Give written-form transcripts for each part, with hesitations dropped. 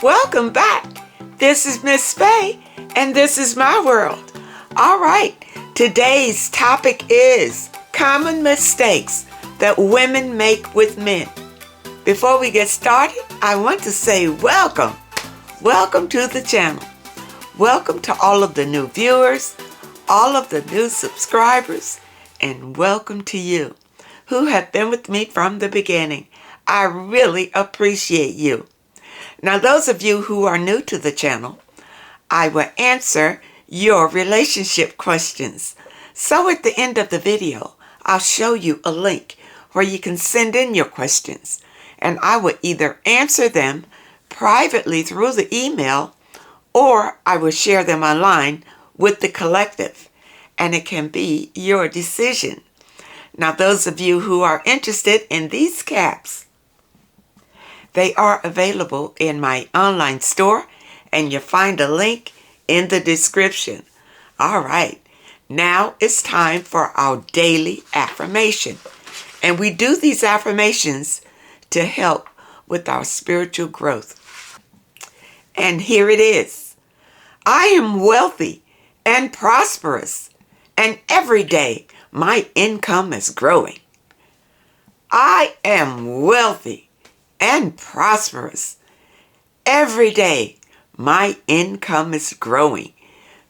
Welcome back. This is Miss Faye, and this is my world. All right, today's topic is common mistakes that women make with men. Before we get started, I want to say welcome. Welcome to the channel. Welcome to all of the new viewers, all of the new subscribers, and welcome to you who have been with me from the beginning. I really appreciate you. Now, those of you who are new to the channel, I will answer your relationship questions. So at the end of the video, I'll show you a link where you can send in your questions, and I will either answer them privately through the email, or I will share them online with the collective, and it can be your decision. Now, those of you who are interested in these caps, they are available in my online store, and you'll find a link in the description. All right, now it's time for our daily affirmation. And we do these affirmations to help with our spiritual growth. And here it is. I am wealthy and prosperous, and every day my income is growing. I am wealthy and prosperous. Every day my income is growing.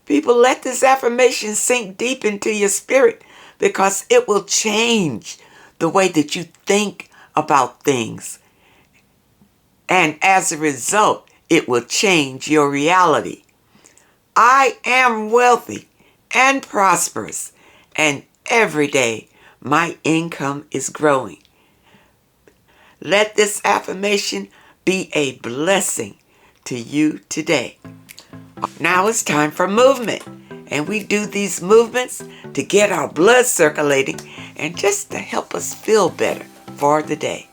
People, let this affirmation sink deep into your spirit, because it will change the way that you think about things. And as a result, it will change your reality. I am wealthy and prosperous, and every day my income is growing. Let this affirmation be a blessing to you today. Now it's time for movement, and we do these movements to get our blood circulating and just to help us feel better for the day.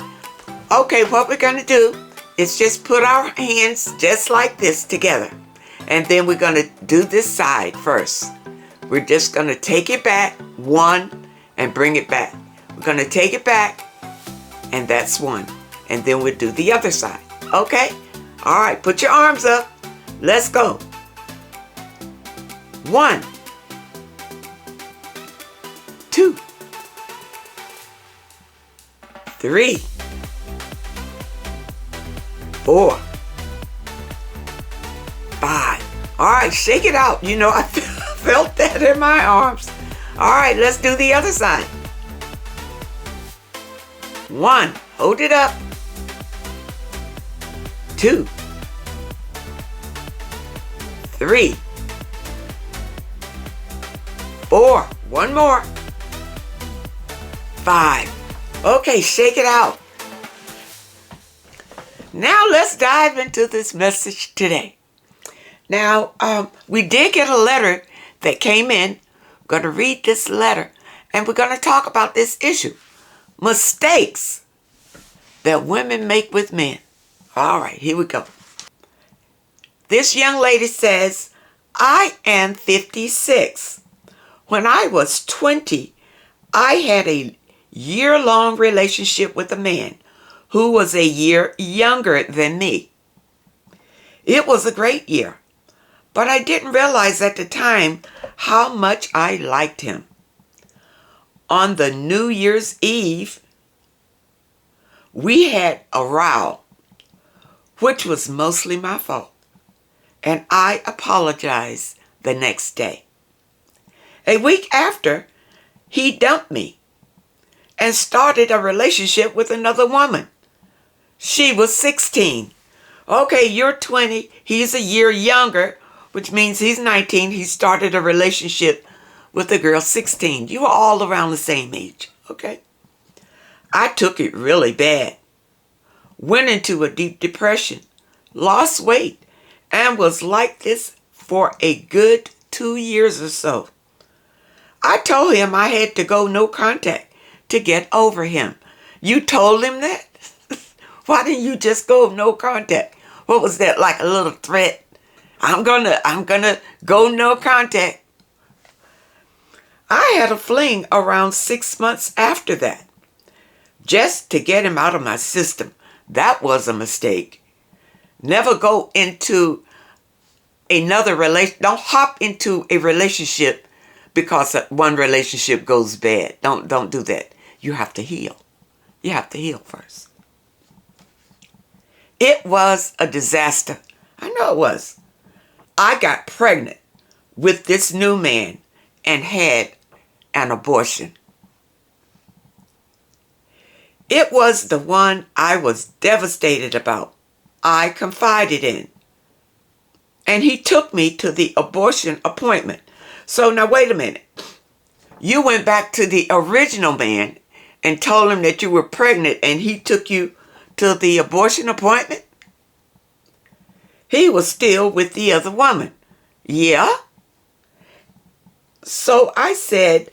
Okay, what we're going to do is just put our hands just like this together, and then we're going to do this side first. We're just going to take it back, one, and bring it back. We're going to take it back, and that's one. And then we'll do the other side. Okay? All right, put your arms up. Let's go. 1, 2, 3, 4, 5. All right, shake it out. You know, I felt that in my arms. All right, let's do the other side. 1, hold it up. 2, 3, 4, one more. 5. Okay, shake it out. Now let's dive into this message today. Now, we did get a letter that came in. We're going to read this letter, and we're going to talk about this issue. Mistakes that women make with men. All right, here we go. This young lady says, I am 56. When I was 20, I had a year-long relationship with a man who was a year younger than me. It was a great year, but I didn't realize at the time how much I liked him. On the New Year's Eve, we had a row, which was mostly my fault, and I apologized the next day. A week after, he dumped me and started a relationship with another woman. She was 16. Okay, you're 20. He's a year younger, which means he's 19. He started a relationship with a girl 16. You were all around the same age, okay? I took it really bad. Went into a deep depression, lost weight, and was like this for a good 2 years or so. I told him I had to go no contact to get over him. You told him that? Why didn't you just go no contact? What was that, like a little threat? I'm gonna go no contact. I had a fling around 6 months after that, just to get him out of my system. That was a mistake. Never go into another relation. Don't hop into a relationship because one relationship goes bad. Don't do that. You have to heal. You have to heal first. It was a disaster. I know it was. I got pregnant with this new man and had an abortion. It was the one I was devastated about. I confided in. And he took me to the abortion appointment. So now wait a minute. You went back to the original man and told him that you were pregnant and he took you to the abortion appointment? He was still with the other woman. Yeah? So I said,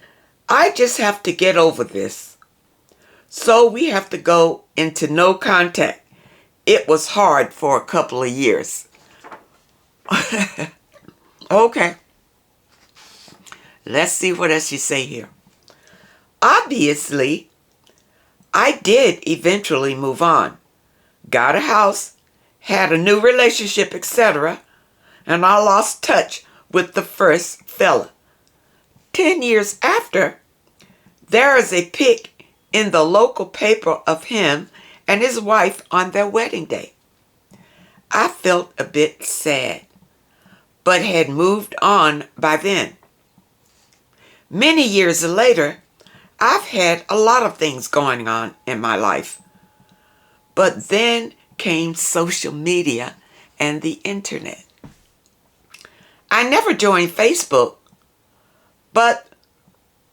I just have to get over this. So we have to go into no contact. It was hard for a couple of years. Okay. Let's see what else you say here. Obviously, I did eventually move on. Got a house, had a new relationship, etc. And I lost touch with the first fella. 10 years after, there is a pic in the local paper of him and his wife on their wedding day. I felt a bit sad, but had moved on by then. Many years later, I've had a lot of things going on in my life. But then came social media and the internet. I never joined Facebook, but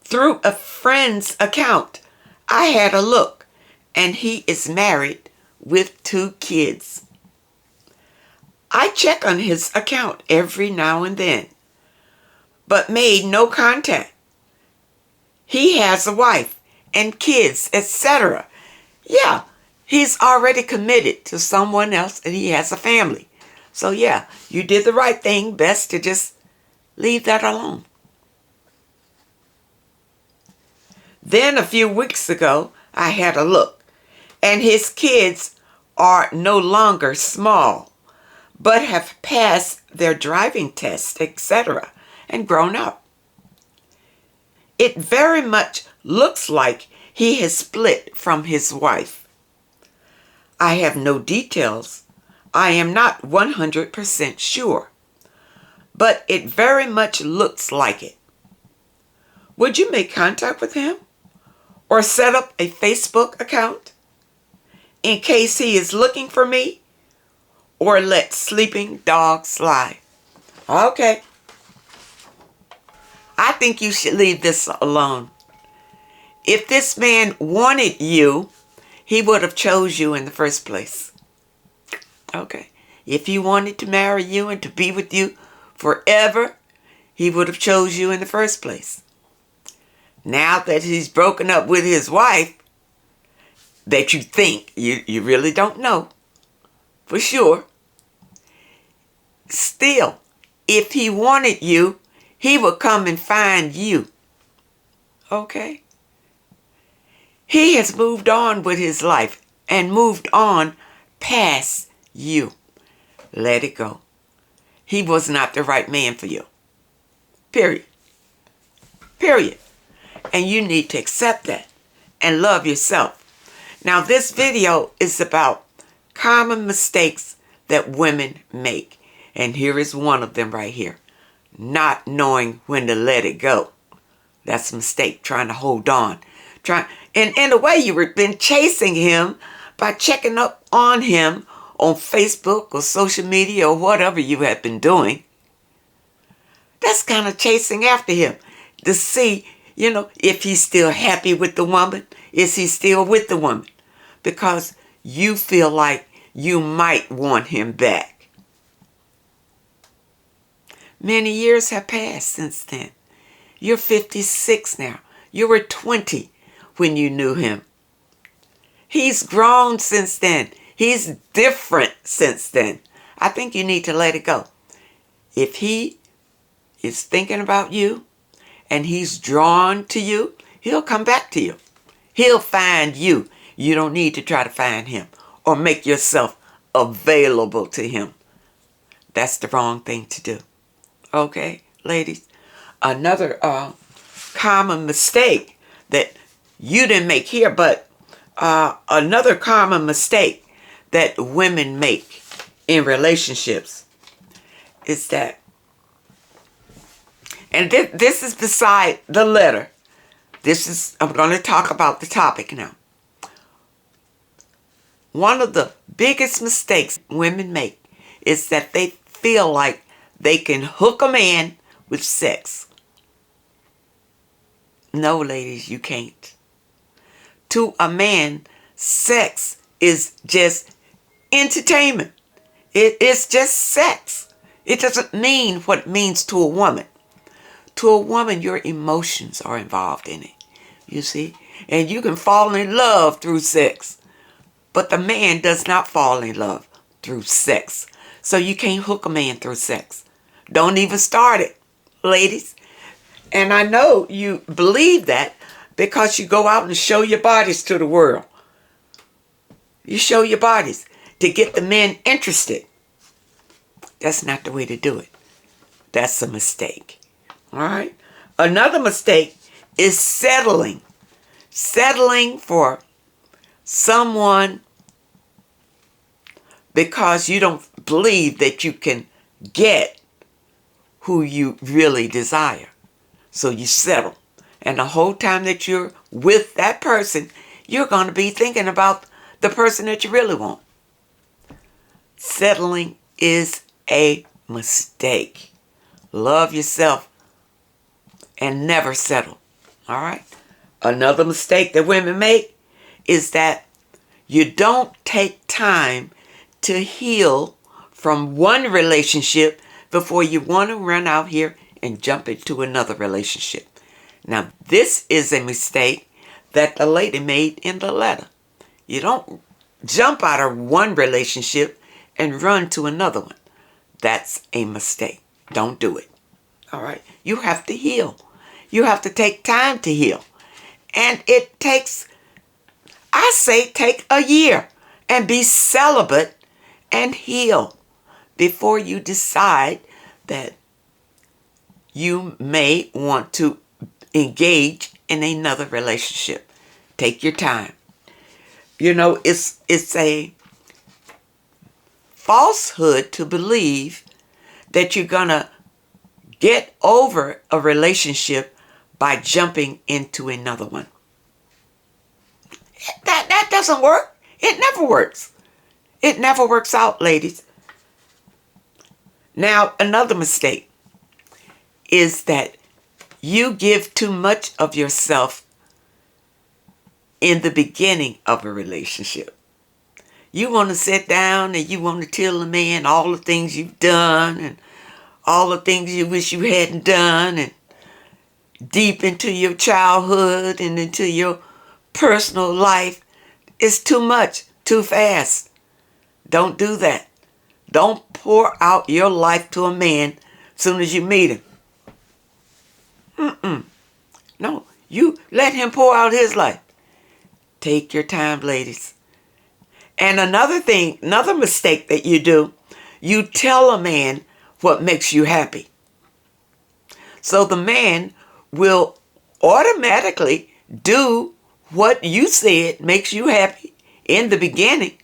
through a friend's account, I had a look, and he is married with 2 kids. I check on his account every now and then, but made no contact. He has a wife and kids, etc. Yeah, he's already committed to someone else and he has a family. So yeah, you did the right thing. Best to just leave that alone. Then a few weeks ago, I had a look, and his kids are no longer small, but have passed their driving test, etc., and grown up. It very much looks like he has split from his wife. I have no details. I am not 100% sure, but it very much looks like it. Would you make contact with him or set up a Facebook account in case he is looking for me, or let sleeping dogs slide? Okay. I think you should leave this alone. If this man wanted you, he would have chose you in the first place. Okay. If he wanted to marry you and to be with you forever, he would have chose you in the first place. Now that he's broken up with his wife, that you think, you really don't know for sure. Still, if he wanted you, he would come and find you. Okay? He has moved on with his life and moved on past you. Let it go. He was not the right man for you. Period. Period. And you need to accept that and love yourself. Now, this video is about common mistakes that women make. And here is one of them right here. Not knowing when to let it go. That's a mistake, trying to hold on. And in a way, you've been chasing him by checking up on him on Facebook or social media or whatever you have been doing. That's kind of chasing after him to see, if he's still happy with the woman. Is he still with the woman? Because you feel like you might want him back. Many years have passed since then. You're 56 now. You were 20 when you knew him. He's grown since then. He's different since then. I think you need to let it go. If he is thinking about you and he's drawn to you, he'll come back to you. He'll find you. You don't need to try to find him or make yourself available to him. That's the wrong thing to do. Okay, ladies? Another common mistake that you didn't make here, but another common mistake that women make in relationships is that, and this is beside the letter. I'm going to talk about the topic now. One of the biggest mistakes women make is that they feel like they can hook a man with sex. No, ladies, you can't. To a man, sex is just entertainment. It's just sex. It doesn't mean what it means to a woman. To a woman, your emotions are involved in it, you see? And you can fall in love through sex. But the man does not fall in love through sex. So you can't hook a man through sex. Don't even start it, ladies. And I know you believe that because you go out and show your bodies to the world. You show your bodies to get the men interested. That's not the way to do it. That's a mistake. All right? Another mistake is settling. Settling for someone because you don't believe that you can get who you really desire. So you settle. And the whole time that you're with that person, you're going to be thinking about the person that you really want. Settling is a mistake. Love yourself and never settle. All right? Another mistake that women make is that you don't take time to heal from one relationship before you want to run out here and jump into another relationship. Now, this is a mistake that the lady made in the letter. You don't jump out of one relationship and run to another one. That's a mistake. Don't do it. All right? You have to heal. You have to take time to heal. And it takes, I say, take a year and be celibate and heal before you decide that you may want to engage in another relationship. Take your time. You know, it's a falsehood to believe that you're going to get over a relationship by jumping into another one. That doesn't work. It never works. It never works out, ladies. Now, another mistake is that you give too much of yourself in the beginning of a relationship. You want to sit down and you want to tell the man all the things you've done and all the things you wish you hadn't done, and deep into your childhood and into your personal life. It's too much, too fast. Don't do that. Don't pour out your life to a man as soon as you meet him. No, you let him pour out his life. Take your time, ladies. And another thing, another mistake that you do, you tell a man what makes you happy. So the man will automatically do what you said makes you happy in the beginning,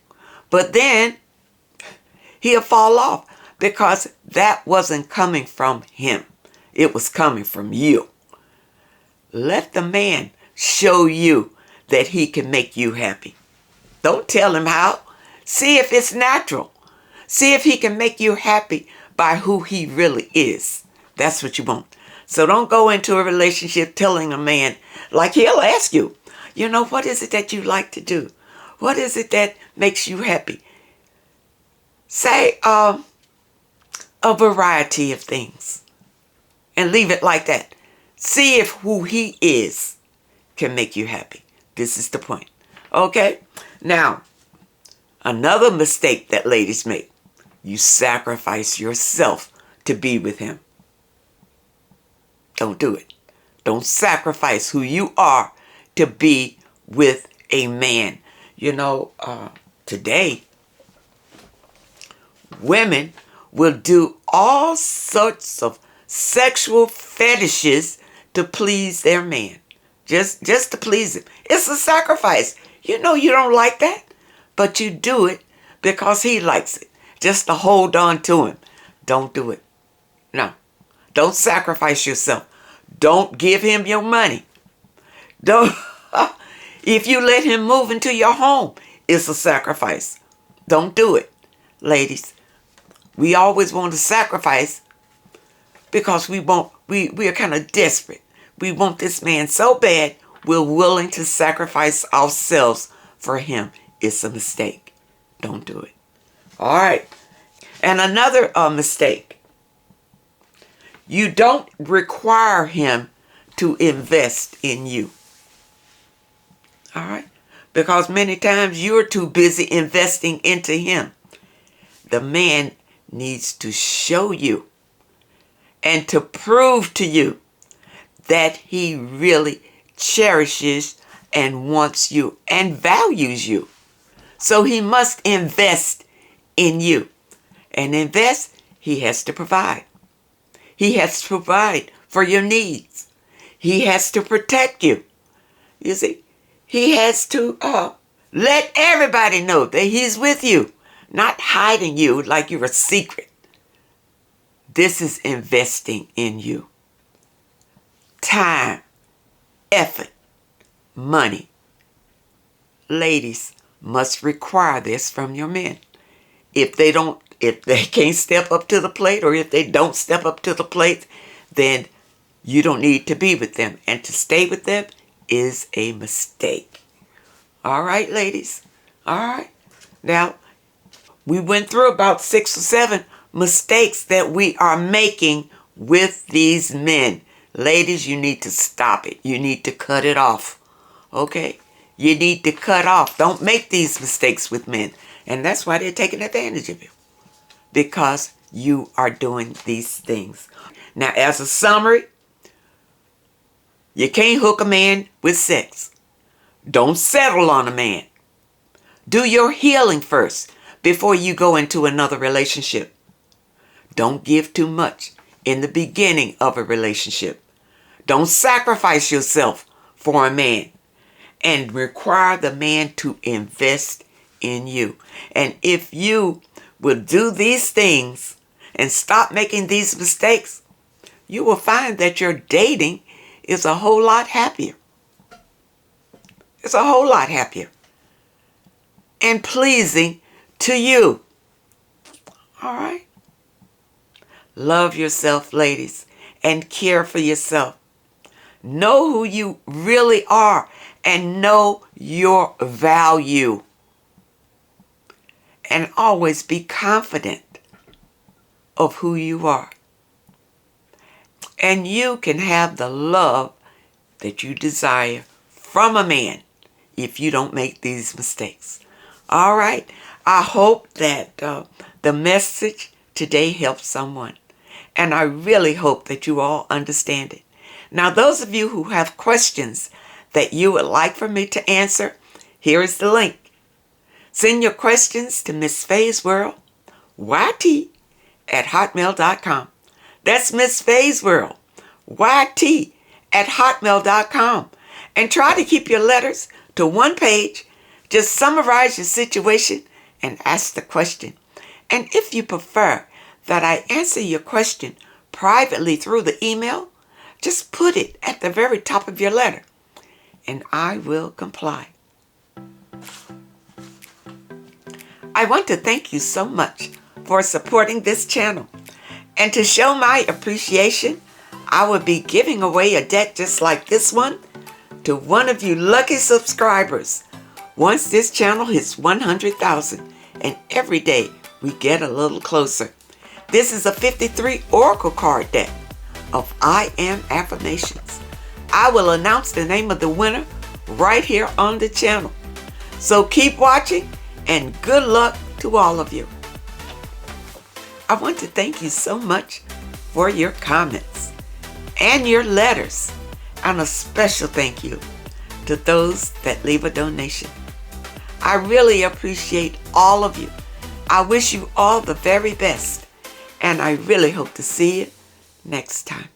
but then he'll fall off because that wasn't coming from him. It was coming from you. Let the man show you that he can make you happy. Don't tell him how. See if it's natural. See if he can make you happy by who he really is. That's what you want. So don't go into a relationship telling a man, like he'll ask you, you know, what is it that you like to do? What is it that makes you happy? Say a variety of things and leave it like that. See if who he is can make you happy. This is the point. Okay? Now, another mistake that ladies make. You sacrifice yourself to be with him. Don't do it. Don't sacrifice who you are to be with a man. You know, today, Women will do all sorts of sexual fetishes to please their man. Just to please him. It's a sacrifice. You know you don't like that, but you do it because he likes it. Just to hold on to him. Don't do it. No. Don't sacrifice yourself. Don't give him your money. Don't. If you let him move into your home, it's a sacrifice. Don't do it, ladies. We always want to sacrifice because we are kind of desperate. We want this man so bad, we're willing to sacrifice ourselves for him. It's a mistake. Don't do it. All right. And another mistake. You don't require him to invest in you. All right? Because many times you're too busy investing into him. The man needs to show you and to prove to you that he really cherishes and wants you and values you. So he must invest in you. And invest, he has to provide. He has to provide for your needs. He has to protect you. You see, he has to let everybody know that he's with you, not hiding you like you're a secret. This is investing in you. Time, effort, money. Ladies must require this from your men. If they can't step up to the plate, or if they don't step up to the plate, then you don't need to be with them. And to stay with them is a mistake. All right, ladies. All right. Now, we went through about 6 or 7 mistakes that we are making with these men. Ladies, you need to stop it. You need to cut it off. Okay? You need to cut off. Don't make these mistakes with men. And that's why they're taking advantage of you. Because you are doing these things. Now, as a summary, you can't hook a man with sex. Don't settle on a man. Do your healing first before you go into another relationship. Don't give too much in the beginning of a relationship. Don't sacrifice yourself for a man. And require the man to invest in you. And if you will do these things and stop making these mistakes, you will find that your dating is a whole lot happier. It's a whole lot happier. And pleasing to you. All right? Love yourself, ladies, and care for yourself. Know who you really are and know your value. And always be confident of who you are. And you can have the love that you desire from a man if you don't make these mistakes. All right. I hope that the message today helps someone. And I really hope that you all understand it. Now, those of you who have questions that you would like for me to answer, here is the link. Send your questions to Miss Faye's World, YT, at hotmail.com. That's Miss Faye's World, YT, at hotmail.com. And try to keep your letters to one page. Just summarize your situation and ask the question. And if you prefer that I answer your question privately through the email, just put it at the very top of your letter, and I will comply. I want to thank you so much for supporting this channel. And to show my appreciation, I will be giving away a deck just like this one to one of you lucky subscribers once this channel hits 100,000, and every day we get a little closer. This is a 53 Oracle card deck of I Am Affirmations. I will announce the name of the winner right here on the channel. So keep watching, and good luck to all of you. I want to thank you so much for your comments and your letters, and a special thank you to those that leave a donation. I really appreciate all of you I wish you all the very best, and I really hope to see you next time.